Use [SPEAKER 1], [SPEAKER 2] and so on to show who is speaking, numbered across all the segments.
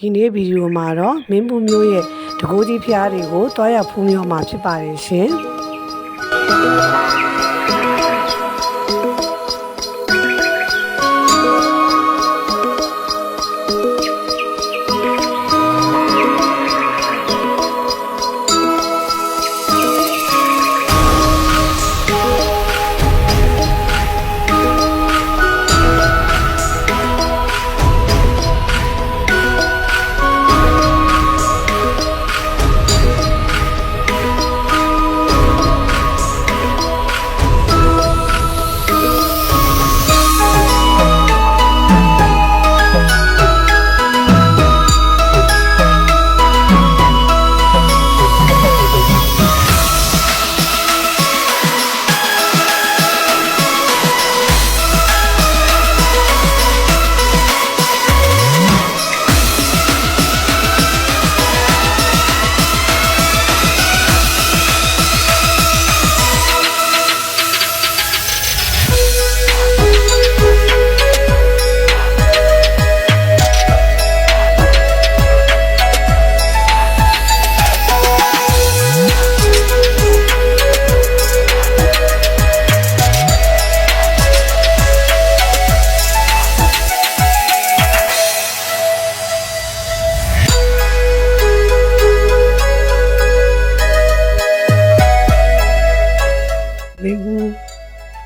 [SPEAKER 1] ဒီနေ့ဗီဒီယိုမှာတော့မင်းဘူးမျိုးရဲ့တကိုးကြီးဖျားတွေကိုတွားရဖူးမြော်မှာဖြစ်ပါတယ်ရှင်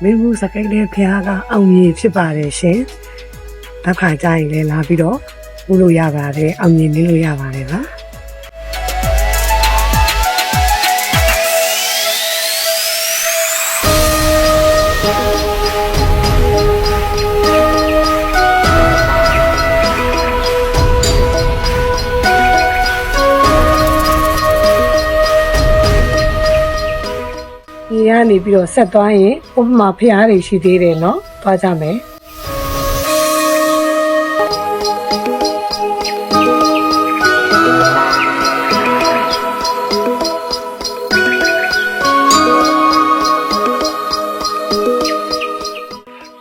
[SPEAKER 1] မင်းဘူးစကိတ်လေးဖျားကအောင်မြင်ဖြစ်ပါတယ်ရှင်။တစ်ခါကြာရင်လည်းလာပြီးတော့ပူလို့ရပါတယ်အောင်မြင်နေလို့ရပါတယ်ပါ။ဒီကနေပြီးတော့ဆက်သွားရင်ဥပမာဖျားတွေရှိသေးတယ်เนาะသွားကြမယ်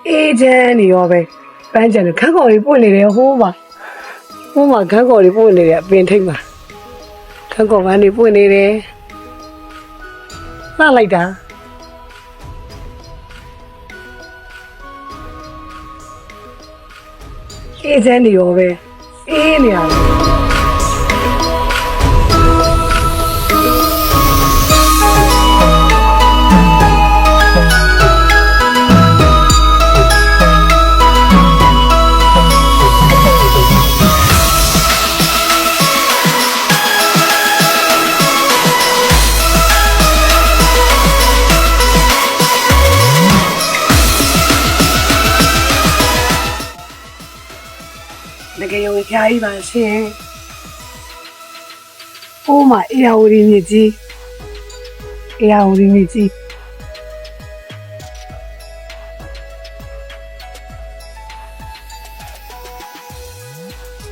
[SPEAKER 1] အေးချမ်းနေရောပဲပန်းချန်ခန်းကော်လေးပွင့်နေတယ်ဟိုးမှာခန်းကော်လေးပွင့်နေတယ်အပင်ထိပ်မှာခန်းကော်ပန်းတွေပွင့်နေတယ်လှလိုက်တာအေးချမ်းနေရောပဲအေးနေရတယ်ငကယုံဖျားကြီးပါရှင်။ဟိုးမှာအေယာဝတီမြစ်ကြီး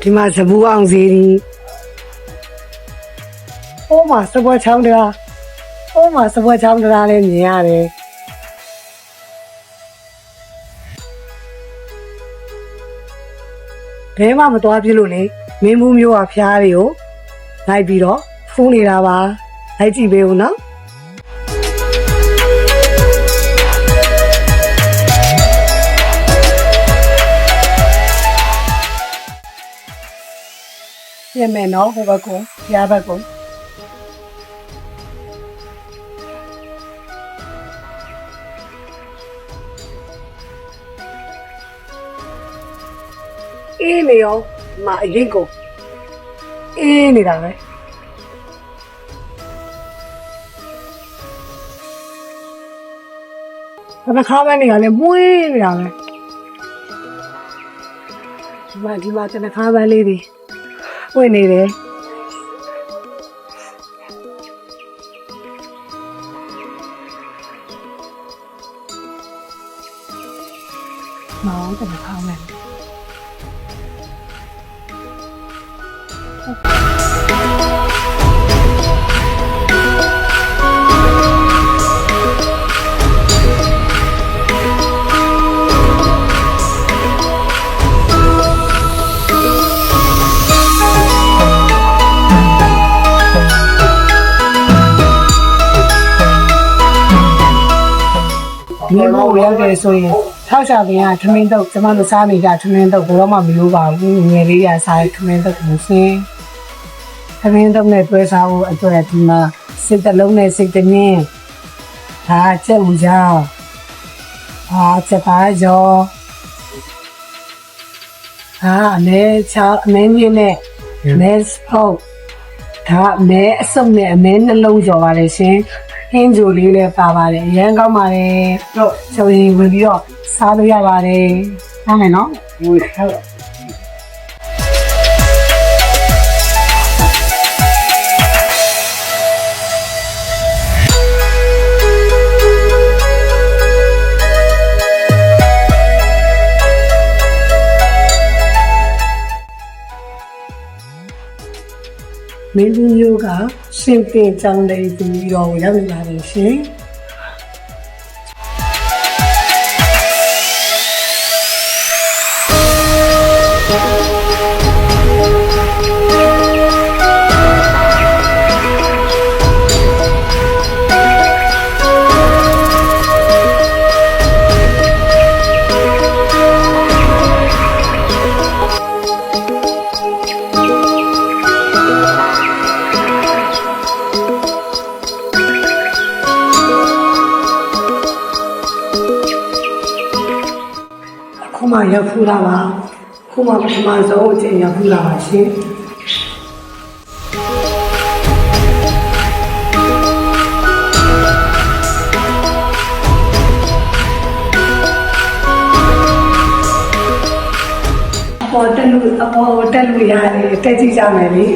[SPEAKER 1] ဒီမှာစပူအောင်စီဒီဟိုးမှာစပွဲချောင်းတရားလည်းမြင်ရတယ်။ဘဲမှမသွားပြလို့လေမင်းဘူးမျိုးကဖျားတွေကိုလိုက်ပြီးတော့ဖူးနေတာပါလိုက်ကြည့်ပေးဦးနော်ပြင်မယ်နော်ဟိုဘက်ကဖျားဘက်ကအေးနေရောမအရင်ကိုအေးနေတာပဲဘာခါမနေရလဲမွေးနေတာပဲဒီမှာတနခါပန်းလေးတွေဝင်နေတယ်မောင်တနခါပန်း မြေဖို့ရောက်တယ်ဆိုရင်ထောက်ချပင်ကထမင်းတော့ကျမတို့စားနေကြထမင်းတော့ဘယ်တော့မှမလို့ပါဘူးငယ်လေးရစားထမင်းတော့ကိုစင်းထမင်းတော့နဲ့တွဲစားဖို့အတွက်ဒီမှာစိတ်တလုံးနဲ့စိတ်တနင်းဒါကျက်ဦးကြောင်းချက်ပါကြောအနေချာအမင်းကြီးနဲ့မဲဟုတ်ဒါမဲအစုံနဲ့အမဲနှလုံးကြော်ပါလေရှင်ဟင်းဂျိုလေးလည်းပါပါတယ်အရန်ကောင်းပါတယ်တော့ဆိုရင်ဝင်ပြီးတော့စားလို့ရပါတယ်ဟုတ်မယ်နော်ဟုတ်မင်းတို့မျိုးကရှင်ပင်ကြောင်းလေးပြီးတော့ရောက်နေပါတယ်ရှင်ခုမှရောက်ဖူးလာပါခုမှပထမဆုံးအချိန်ရောက်ဖူးလာပါရှင်အပေါ်တက်လို့ရတယ်တက်ကြည့်ကြမယ်လေ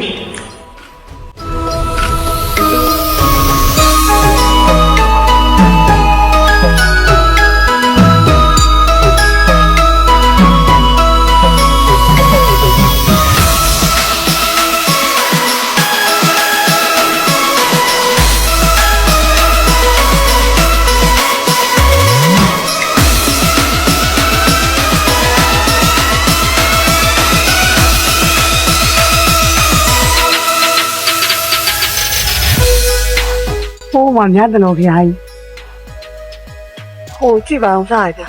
[SPEAKER 1] ဟိုမှာမြတ်တယ်လို့ဖျားကြီးဟိုကြည့်ပါအောင်စားရတာ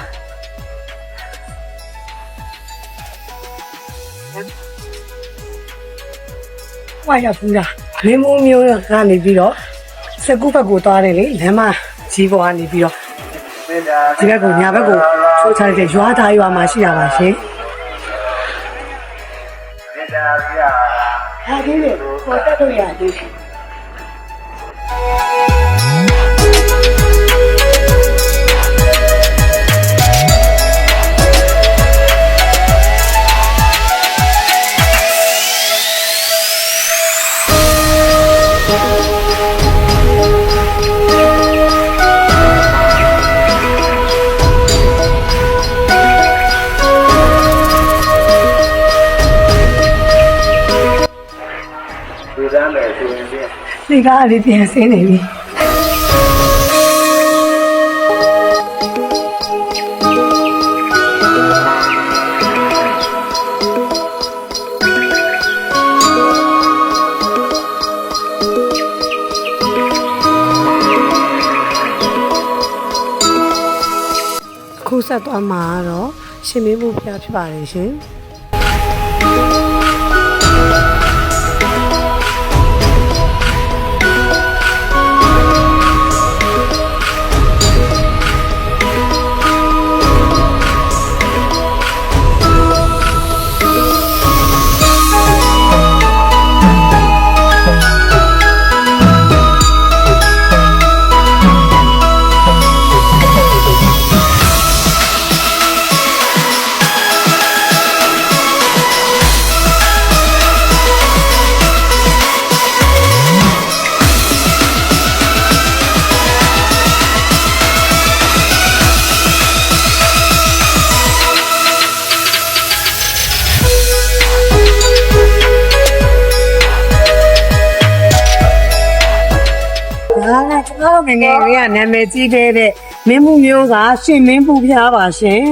[SPEAKER 1] ဝါရပူတာမင်းမိုးမျိုးကနေပြီးတော့စကူဘက်ကိုသွားတယ်လေလမ်းမကြီးပေါ်ကနေပြီးတော့ဒီဘက်ကိုညာဘက်ကိုထိုးချလိုက်တဲ့ရွာသားရွာမှာရှိရပါရှင်ဟာဒီလေပေါ်တက်လို့ရတယ်ဒီကားလေးပြန်ဆင်းနေပြီခုဆက်သွားမှာတော့ရှင်မင်းမှုဖျားဖြစ်ပါတယ်ရှင်ငယ်ငယ်လေးကနာမည်ကြီးတဲ့မင်းမှုမျိုးကရှင်မင်းပူဖျားပါရှင်